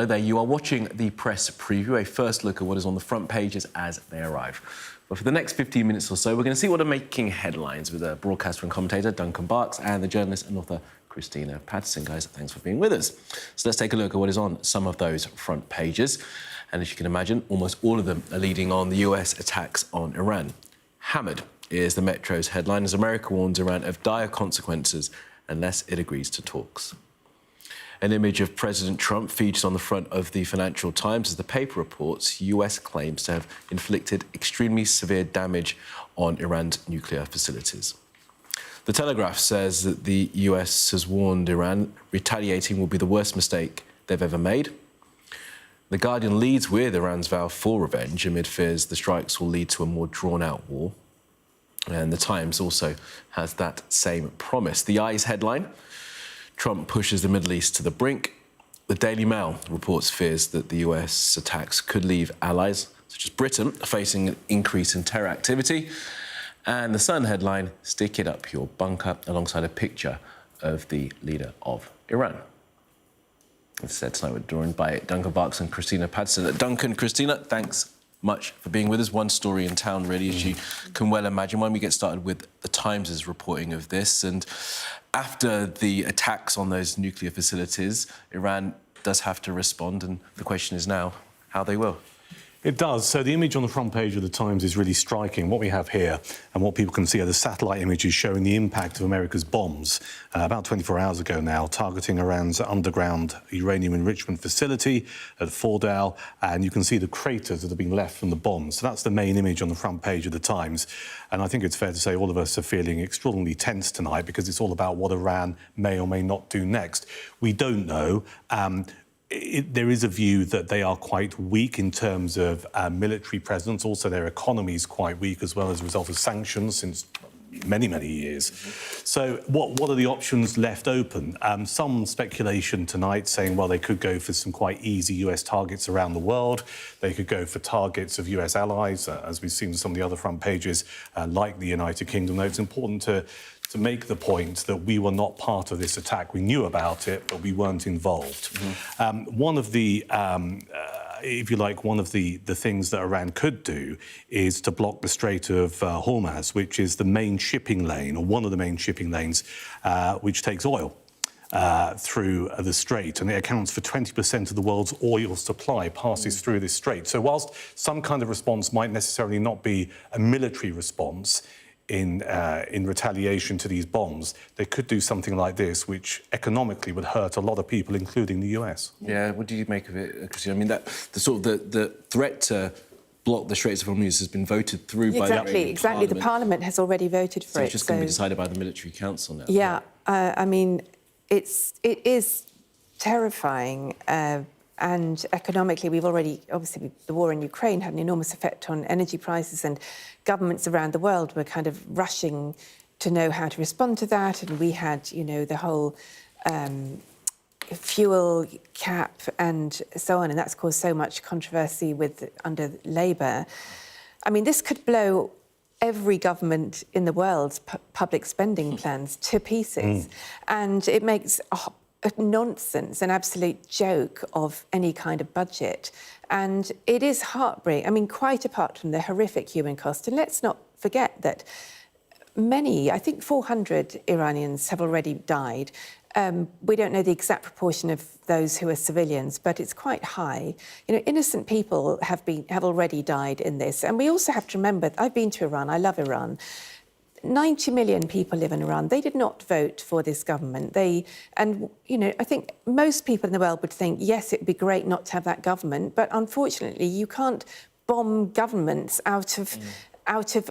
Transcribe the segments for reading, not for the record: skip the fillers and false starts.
Hello there, you are watching the press preview, a first look at what is on the front pages as they arrive. But for the next 15 minutes or so, we're going to see what are making headlines with a broadcaster and commentator, Duncan Barks, and the journalist and author, Christina Patterson. Guys, thanks for being with us. So let's take a look at what is on some of those front pages. And as you can imagine, almost all of them are leading on the US attacks on Iran. Hammered is the Metro's headline as America warns Iran of dire consequences unless it agrees to talks. An image of President Trump features on the front of the Financial Times as the paper reports US claims to have inflicted extremely severe damage on Iran's nuclear facilities. The Telegraph says that the US has warned Iran retaliating will be the worst mistake they've ever made. The Guardian leads with Iran's vow for revenge amid fears the strikes will lead to a more drawn-out war. And the Times also has that same promise. The Eye's headline: Trump pushes the Middle East to the brink. The Daily Mail reports fears that the US attacks could leave allies, such as Britain, facing an increase in terror activity. And the Sun headline: stick it up your bunker, alongside a picture of the leader of Iran. As said, tonight we're joined by Duncan Barks and Christina Patterson. Duncan, Christina, thanks much for being with us. One story in town, really, as you can well imagine. Why don't we get started with the Times' reporting of this? And after the attacks on those nuclear facilities, Iran does have to respond, and the question is now how they will. It does. So the image on the front page of the Times is really striking. What we have here and what people can see are the satellite images showing the impact of America's bombs about 24 hours ago now, targeting Iran's underground uranium enrichment facility at Fordow, and you can see the craters that have been left from the bombs. So that's the main image on the front page of the Times. And I think it's fair to say all of us are feeling extraordinarily tense tonight because it's all about what Iran may or may not do next. We don't know. There is a view that they are quite weak in terms of military presence. Also, their economy is quite weak as well as a result of sanctions since many, many years. So what are the options left open? Some speculation tonight saying, well, they could go for some quite easy US targets around the world. They could go for targets of US allies, as we've seen in some of the other front pages, like the United Kingdom. Though it's important to make the point that we were not part of this attack. We knew about it, but we weren't involved. One of the, if you like, one of the things that Iran could do is to block the Strait of Hormuz, which is the main shipping lane, or one of the main shipping lanes, which takes oil through the strait, and it accounts for 20% of the world's oil supply passes through this strait. So whilst some kind of response might necessarily not be a military response, in retaliation to these bombs, they could do something like this, which economically would hurt a lot of people, including the US. Yeah, what do you make of it, Christina? I mean, the threat to block the Straits of Hormuz has been voted through by the Iranian Parliament. The Parliament has already voted for it. So it's just going to be decided by the Military Council now. Yeah, I mean, it is terrifying. And economically, we've already, obviously, the war in Ukraine had an enormous effect on energy prices, and governments around the world were kind of rushing to know how to respond to that. And we had, you know, the whole fuel cap and so on, and that's caused so much controversy under Labour. I mean, this could blow every government in the world's public spending plans to pieces. And it makes a nonsense, an absolute joke of any kind of budget. And it is heartbreaking. I mean, quite apart from the horrific human cost. And let's not forget that many, I think 400 Iranians have already died. We don't know the exact proportion of those who are civilians, but it's quite high. You know, innocent people have already died in this. And we also have to remember, I've been to Iran, I love Iran. 90 million people live in Iran. They did not vote for this government. And, you know, I think most people in the world would think, yes, it'd be great not to have that government, but unfortunately, you can't bomb governments out of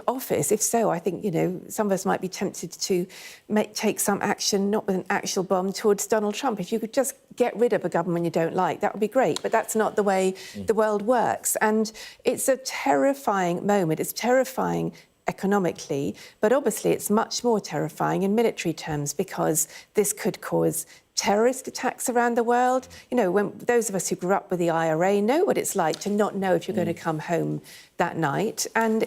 office. If so, I think, you know, some of us might be tempted to take some action, not with an actual bomb, towards Donald Trump. If you could just get rid of a government you don't like, that would be great. But that's not the way the world works. And it's a terrifying moment. It's terrifying economically, but obviously it's much more terrifying in military terms because this could cause terrorist attacks around the world. You know, when those of us who grew up with the IRA know what it's like to not know if you're going to come home that night, and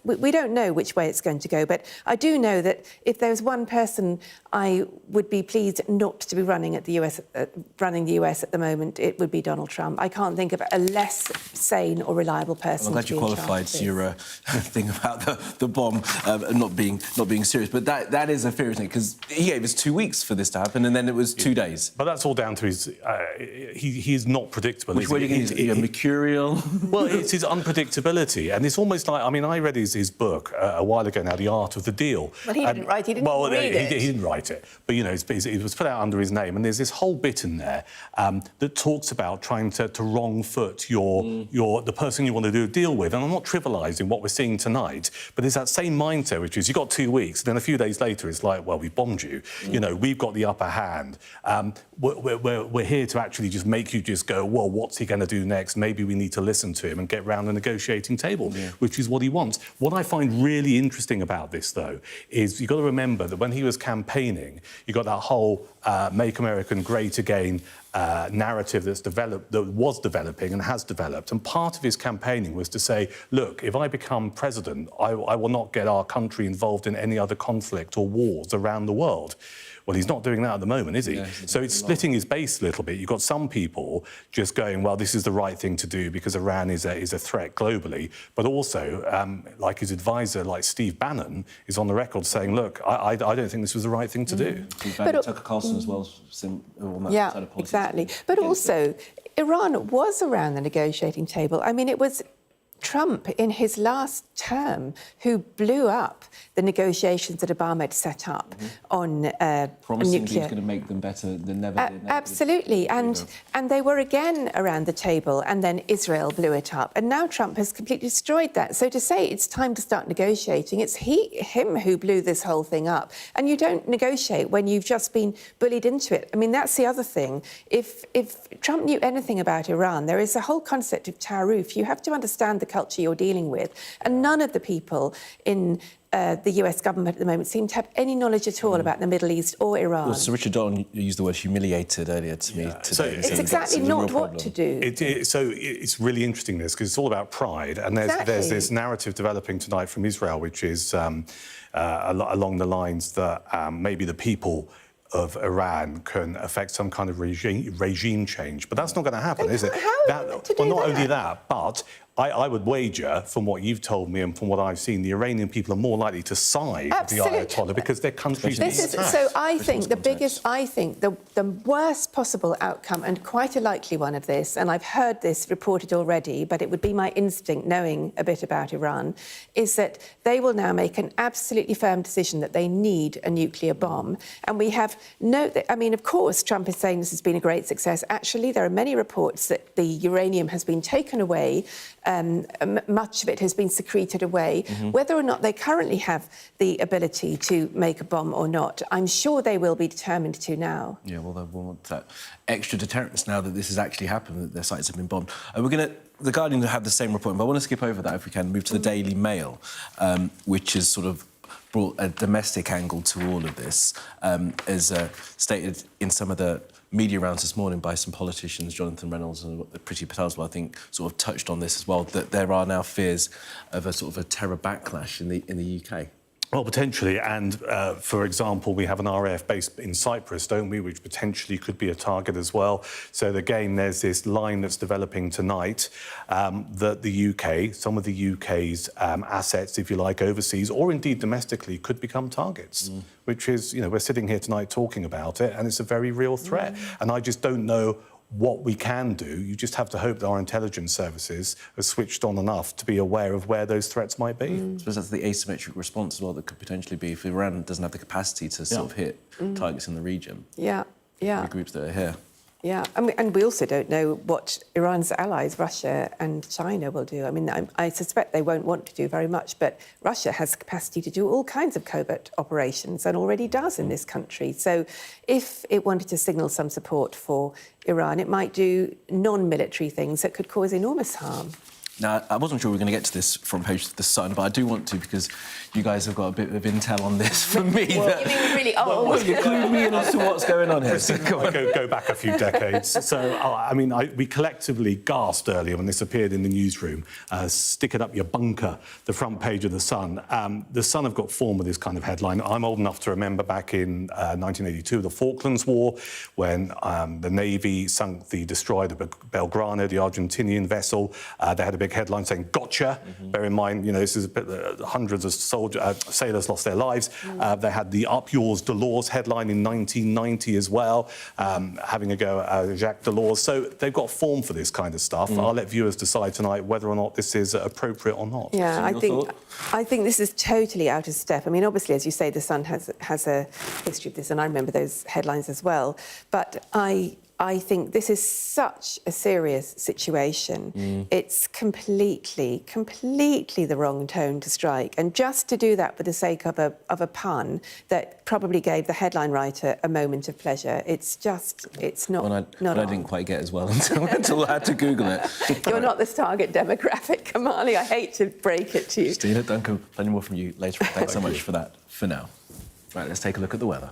we don't know which way it's going to go. But I do know that if there's one person I would be pleased not to be running the US at the moment, it would be Donald Trump. I can't think of a less sane or reliable person. I'm glad you qualified your thing about the bomb not being serious, but that is a fear, isn't it? Because he gave us 2 weeks for this to happen, and then it was 2 days. But that's all down to his. He is not predictable. Which word are you going to use? Mercurial? Well, it's his unpredictability, and it's almost like, I mean, I read his book a while ago now, The Art of the Deal. Well, he didn't write. He didn't read it. He didn't write it, but it was put out under his name, and there's this whole bit in there that talks about trying to wrong foot the person you want to do a deal with. And I'm not trivialising what we're seeing tonight, but there's that same mindset, which is you've got 2 weeks, then a few days later it's like, well, we bombed you. We've got the upper hand. We're here to actually just make you just go, well, what's he going to do next? Maybe we need to listen to him and get round the negotiating table, which is what he wants. What I find really interesting about this, though, is you've got to remember that when he was campaigning, you got that whole Make America Great Again narrative that was developing and has developed. And part of his campaigning was to say, look, if I become president, I will not get our country involved in any other conflict or wars around the world. Well, he's not doing that at the moment, is he? Yeah, so it's splitting his base a little bit. You've got some people just going, well, this is the right thing to do because Iran is a threat globally. But also, like his advisor, like Steve Bannon, is on the record saying, look, I don't think this was the right thing to do. But Tucker Carlson as well. On that side of politics. Exactly. But also, Iran was around the negotiating table. I mean, it was Trump in his last term who blew up the negotiations that Obama had set up on promising nuclear. He's going to make them better than never did. Absolutely, and they were again around the table, and then Israel blew it up, and now Trump has completely destroyed that. So to say it's time to start negotiating, it's him who blew this whole thing up, and you don't negotiate when you've just been bullied into it. I mean, that's the other thing. If Trump knew anything about Iran, there is a whole concept of Taarruf. You have to understand the culture you're dealing with, and none of the people in the US government at the moment seem to have any knowledge at all about the Middle East or Iran. Well, Sir Richard Dalton used the word humiliated earlier to me today. So it's exactly not what to do. So it's really interesting, this, because it's all about pride. And there's this narrative developing tonight from Israel, which is along the lines that maybe the people of Iran can affect some kind of regime change. But that's not going to happen, is it? Not only that, but I would wager, from what you've told me and from what I've seen, the Iranian people are more likely to side with the Ayatollah because their country's being attacked. So I think the worst possible outcome, and quite a likely one of this, and I've heard this reported already, but it would be my instinct, knowing a bit about Iran, is that they will now make an absolutely firm decision that they need a nuclear bomb. And we have of course, Trump is saying this has been a great success. Actually, there are many reports that the uranium has been taken away. Much of it has been secreted away. Whether or not they currently have the ability to make a bomb or not, I'm sure they will be determined to now. Yeah, well, they want that extra deterrence now that this has actually happened, that their sites have been bombed. The Guardian have the same report, but I want to skip over that if we can, move to the Daily Mail, which has sort of brought a domestic angle to all of this, as stated in some of the media rounds this morning by some politicians, Jonathan Reynolds and Priti Patel as well, I think, sort of touched on this as well, that there are now fears of a sort of a terror backlash in the UK. Well, potentially, and for example, we have an RAF based in Cyprus, don't we, which potentially could be a target as well. So again, there's this line that's developing tonight that the UK, some of the UK's assets, if you like, overseas or indeed domestically, could become targets, which is, we're sitting here tonight talking about it, and it's a very real threat. And I just don't know what we can do. You just have to hope that our intelligence services are switched on enough to be aware of where those threats might be. I suppose that's the asymmetric response as well that could potentially be if Iran doesn't have the capacity to sort of hit targets in the region. The groups that are here. Yeah, and we also don't know what Iran's allies, Russia and China, will do. I mean, I suspect they won't want to do very much, but Russia has the capacity to do all kinds of covert operations and already does in this country. So if it wanted to signal some support for Iran, it might do non-military things that could cause enormous harm. Now, I wasn't sure we were going to get to this front page of The Sun, but I do want to because you guys have got a bit of intel on this from me. You mean really old? Well, you clued me in as to what's going on here. So Go back a few decades. So, we collectively gasped earlier when this appeared in the newsroom. Stick it up your bunker, the front page of The Sun. The Sun have got form with this kind of headline. I'm old enough to remember back in 1982, the Falklands War, when the Navy sunk the destroyer, the Belgrano, the Argentinian vessel. They had a big headline saying, "Gotcha." Bear in mind, this is hundreds of sailors lost their lives. They had the Up Yours Delors headline in 1990 as well, having a go at Jacques Delors. So they've got form for this kind of stuff. I'll let viewers decide tonight whether or not this is appropriate or not. Yeah, So I think this is totally out of step. I mean, obviously, as you say, The Sun has a history of this, and I remember those headlines as well. But I think this is such a serious situation. It's completely the wrong tone to strike. And just to do that for the sake of a pun that probably gave the headline writer a moment of pleasure, it's not Well, not I on. didn't quite get as well until I had to Google it. You're not this target demographic, Kamali. I hate to break it to you. Christina, Duncan, plenty more from you later. Thanks so much for that for now. Right, let's take a look at the weather.